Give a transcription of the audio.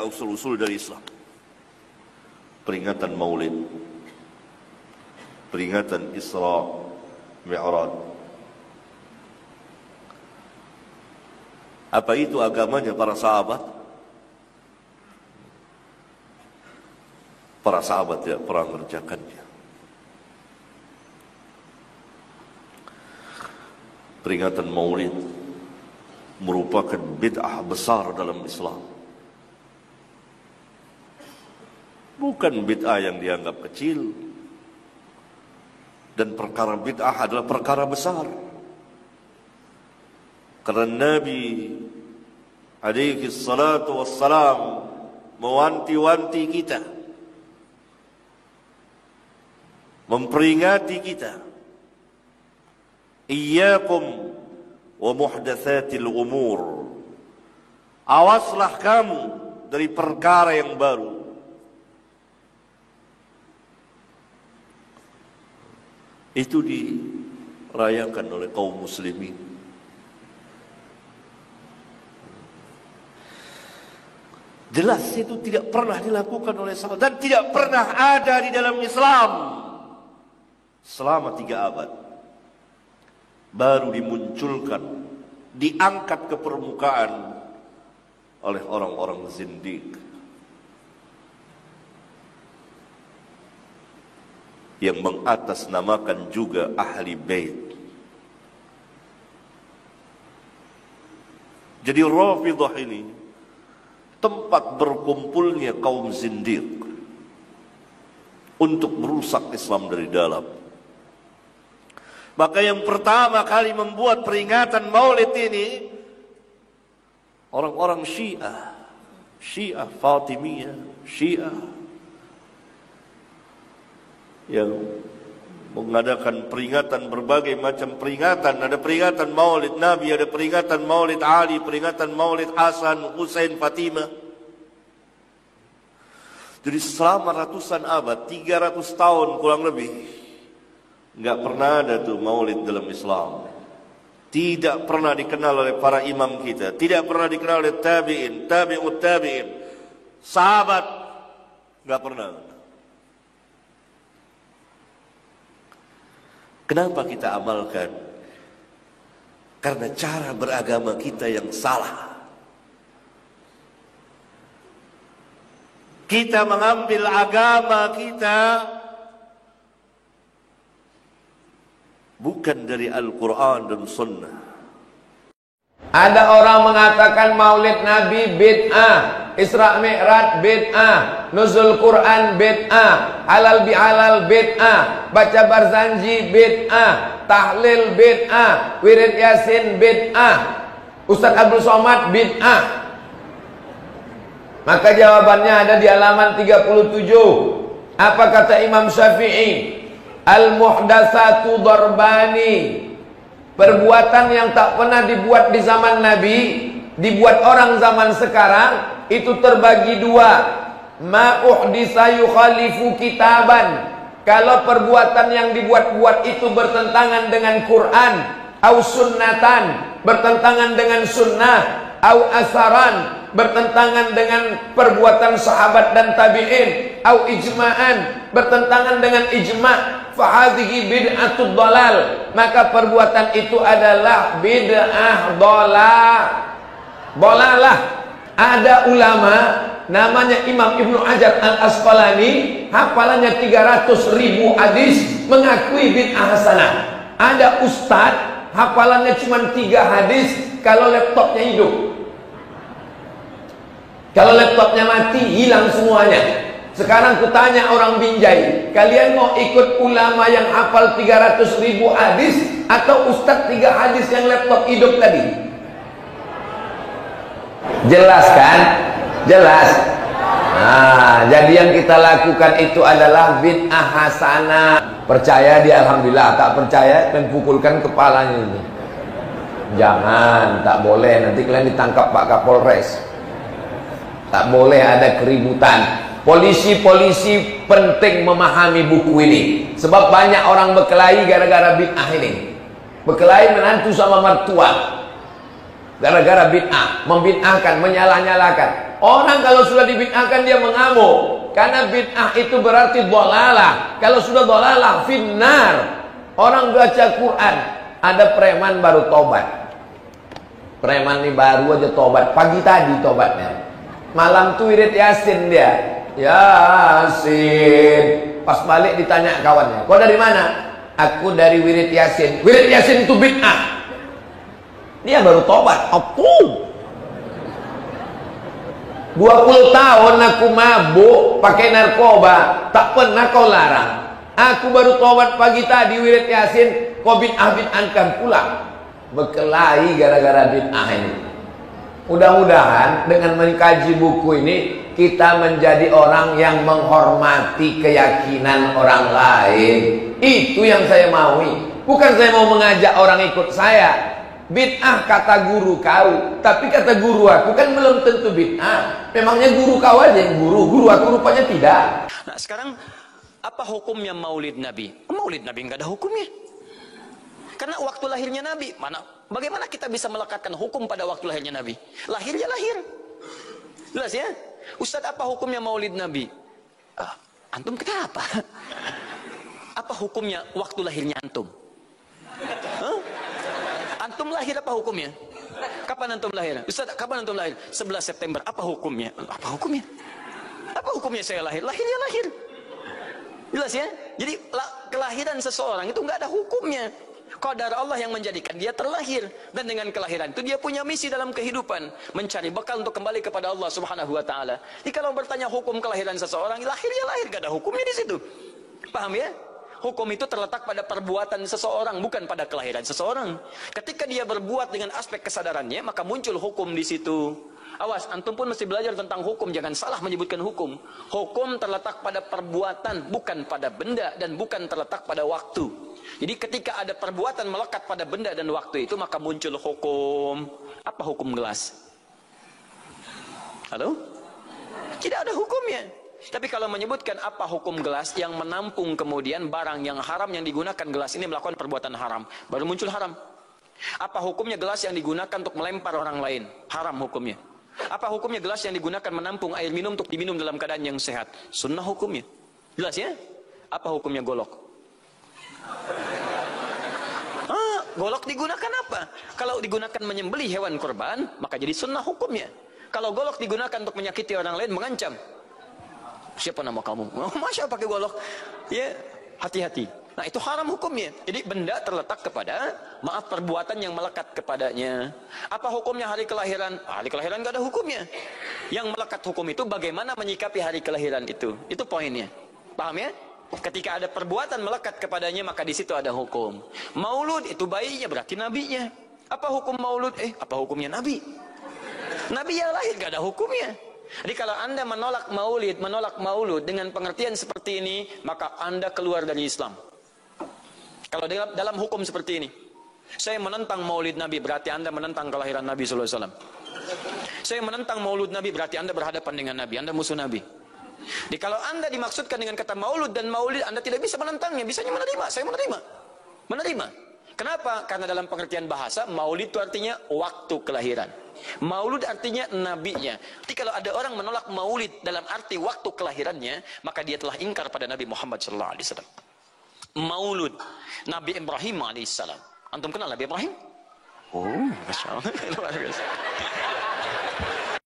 Usul-usul dari Islam. Peringatan Maulid, peringatan Isra Mi'raj. Apa itu agamanya para sahabat? Para sahabat tidak pernah mengerjakannya. Peringatan Maulid merupakan bid'ah besar dalam Islam. Bukan bid'ah yang dianggap kecil. Dan perkara bid'ah adalah perkara besar. Karena Nabi alaihi salatu wassalam mewanti-wanti kita, memperingati kita, iyyakum wa muhdatsatil umur, awaslah kamu dari perkara yang baru. Itu dirayakan oleh kaum muslimin. Jelas itu tidak pernah dilakukan oleh sahabat dan tidak pernah ada di dalam Islam selama 3 abad. Baru dimunculkan, diangkat ke permukaan oleh orang-orang zindiq yang mengatasnamakan juga ahli bait. Jadi Rafidhah ini tempat berkumpulnya kaum zindiq untuk merusak Islam dari dalam. Maka yang pertama kali membuat peringatan Maulid ini orang-orang Syiah Fatimiyah, Syiah yang mengadakan peringatan, berbagai macam peringatan. Ada peringatan Maulid Nabi, ada peringatan Maulid Ali, peringatan Maulid Hasan, Husain, Fatimah. Jadi selama ratusan abad, 300 tahun kurang lebih, nggak pernah ada tuh Maulid dalam Islam. Tidak pernah dikenal oleh para imam kita, tidak pernah dikenal oleh tabi'in, tabi'ut tabi'in, sahabat, nggak pernah. Kenapa kita amalkan? Karena cara beragama kita yang salah. Kita mengambil agama kita bukan dari Al-Quran dan Sunnah. Ada orang mengatakan Maulid Nabi bid'ah, Isra Mi'raj bid'ah, Nuzul Quran bid'ah, halal bihalal bid'ah, baca barzanji bid'ah, tahlil bid'ah, wirid yasin bid'ah, Ustaz Abdul Somad bid'ah. Maka jawabannya ada di halaman 37. Apa kata Imam Syafi'i? Al-muhdatsatu darbani. Perbuatan yang tak pernah dibuat di zaman Nabi, dibuat orang zaman sekarang, itu terbagi 2. Ma uhdisa yukhalifu kitaban. Kalau perbuatan yang dibuat-buat itu bertentangan dengan Quran, au sunnatan, bertentangan dengan sunnah, au asaran, bertentangan dengan perbuatan sahabat dan tabi'in, au ijma'an, bertentangan dengan ijma', fahadhihi bid'atud dhalal, maka perbuatan itu adalah bid'ah dhalalah. Ada ulama namanya Imam Ibnu Hajar Al-Asqalani, hafalannya 300.000 hadis, mengakui bid'ah hasanah. Ada ustadz hafalannya cuma 3 hadis kalau laptopnya hidup. Kalau laptopnya mati, hilang semuanya. Sekarang kutanya orang Binjai, kalian mau ikut ulama yang hafal 300.000 hadis atau ustadz 3 hadis yang laptop hidup tadi? Jelas kan? Jelas. Nah, jadi yang kita lakukan itu adalah bid'ah hasanah. Percaya dia alhamdulillah, tak percaya pukulkan kepalanya ini. Jangan, tak boleh, nanti kalian ditangkap Pak Kapolres. Tak boleh ada keributan. Polisi-polisi penting memahami buku ini, sebab banyak orang berkelahi gara-gara bid'ah ini. Berkelahi menantu sama mertua. Gara-gara bid'ah, membid'ahkan, menyalah-nyalahkan. Orang kalau sudah dibid'ahkan dia mengamuk. Karena bid'ah itu berarti dhalalah. Kalau sudah dhalalah, finnar. Orang baca Quran, ada preman baru tobat. Preman ini baru aja tobat, pagi tadi tobatnya. Malam tuh wirid Yasin dia. Yasin. Pas balik ditanya kawannya, kau dari mana? Aku dari wirid Yasin. Wirid Yasin itu bid'ah. Dia baru tobat. Apa? 20 tahun aku mabuk, pakai narkoba, tak pernah kau larang. Aku baru tobat pagi tadi wirid Yasin, kau bid'ah-bid'ahkan pula. Berkelahi gara-gara bid'ah ini. Mudah-mudahan dengan mengkaji buku ini kita menjadi orang yang menghormati keyakinan orang lain. Itu yang saya maui. Bukan saya mau mengajak orang ikut saya. Bid'ah kata guru kau, tapi kata guru aku kan belum tentu bid'ah. Memangnya guru kau aja yang guru aku rupanya tidak. Nah sekarang apa hukumnya maulid Nabi? Maulid Nabi nggak ada hukumnya. Karena waktu lahirnya Nabi, bagaimana kita bisa melekatkan hukum pada waktu lahirnya Nabi? Lahirnya lahir. Jelas ya? Ustadz, apa hukumnya maulid Nabi? Antum kenapa? Apa hukumnya waktu lahirnya antum? Antum lahir apa hukumnya? Kapan antum lahir? Ustaz, kapan antum lahir? 11 September. Apa hukumnya? Apa hukumnya? Apa hukumnya saya lahir? Lahirnya lahir. Jelas ya? Jadi kelahiran seseorang itu nggak ada hukumnya. Qadar Allah yang menjadikan dia terlahir, dan dengan kelahiran itu dia punya misi dalam kehidupan, mencari bekal untuk kembali kepada Allah Subhanahu wa taala. Jadi kalau bertanya hukum kelahiran seseorang, lahirnya lahir, gak ada hukumnya di situ. Paham ya? Hukum itu terletak pada perbuatan seseorang, bukan pada kelahiran seseorang. Ketika dia berbuat dengan aspek kesadarannya, maka muncul hukum di situ. Awas, antum pun mesti belajar tentang hukum, jangan salah menyebutkan hukum. Hukum terletak pada perbuatan, bukan pada benda, dan bukan terletak pada waktu. Jadi ketika ada perbuatan melekat pada benda dan waktu itu, maka muncul hukum. Apa hukum gelas? Halo? Tidak ada hukumnya. Tapi kalau menyebutkan apa hukum gelas yang menampung kemudian barang yang haram yang digunakan gelas ini melakukan perbuatan haram, baru muncul haram. Apa hukumnya gelas yang digunakan untuk melempar orang lain? Haram hukumnya. Apa hukumnya gelas yang digunakan menampung air minum untuk diminum dalam keadaan yang sehat? Sunnah hukumnya. Jelas ya? Apa hukumnya golok? Golok digunakan apa? Kalau digunakan menyembelih hewan kurban, maka jadi sunnah hukumnya. Kalau golok digunakan untuk menyakiti orang lain, mengancam. Siapa nama kamu? Masya pakai golok. Ya, hati-hati. Nah, itu haram hukumnya. Jadi benda terletak kepada, maaf, perbuatan yang melekat kepadanya. Apa hukumnya hari kelahiran? Hari kelahiran gak ada hukumnya. Yang melekat hukum itu bagaimana menyikapi hari kelahiran itu. Itu poinnya. Paham ya? Ketika ada perbuatan melekat kepadanya, maka di situ ada hukum. Maulud itu bayinya, berarti nabinya. Apa hukum maulud? Apa hukumnya nabi? Nabi yang lahir gak ada hukumnya. Jadi kalau anda menolak maulud dengan pengertian seperti ini, maka anda keluar dari Islam. Kalau dalam hukum seperti ini, saya menentang maulid Nabi, berarti anda menentang kelahiran Nabi SAW. Saya menentang maulud Nabi, berarti anda berhadapan dengan Nabi, anda musuh Nabi. Jadi kalau anda dimaksudkan dengan kata maulud dan maulid, anda tidak bisa menentangnya, bisanya menerima. Saya menerima. Kenapa? Karena dalam pengertian bahasa, maulid itu artinya waktu kelahiran. Maulud artinya nabinya. Jadi kalau ada orang menolak maulid dalam arti waktu kelahirannya, maka dia telah ingkar pada Nabi Muhammad SAW. Maulud Nabi Ibrahim AS. Antum kenal Nabi Ibrahim? Oh, Masya Allah. Luar biasa.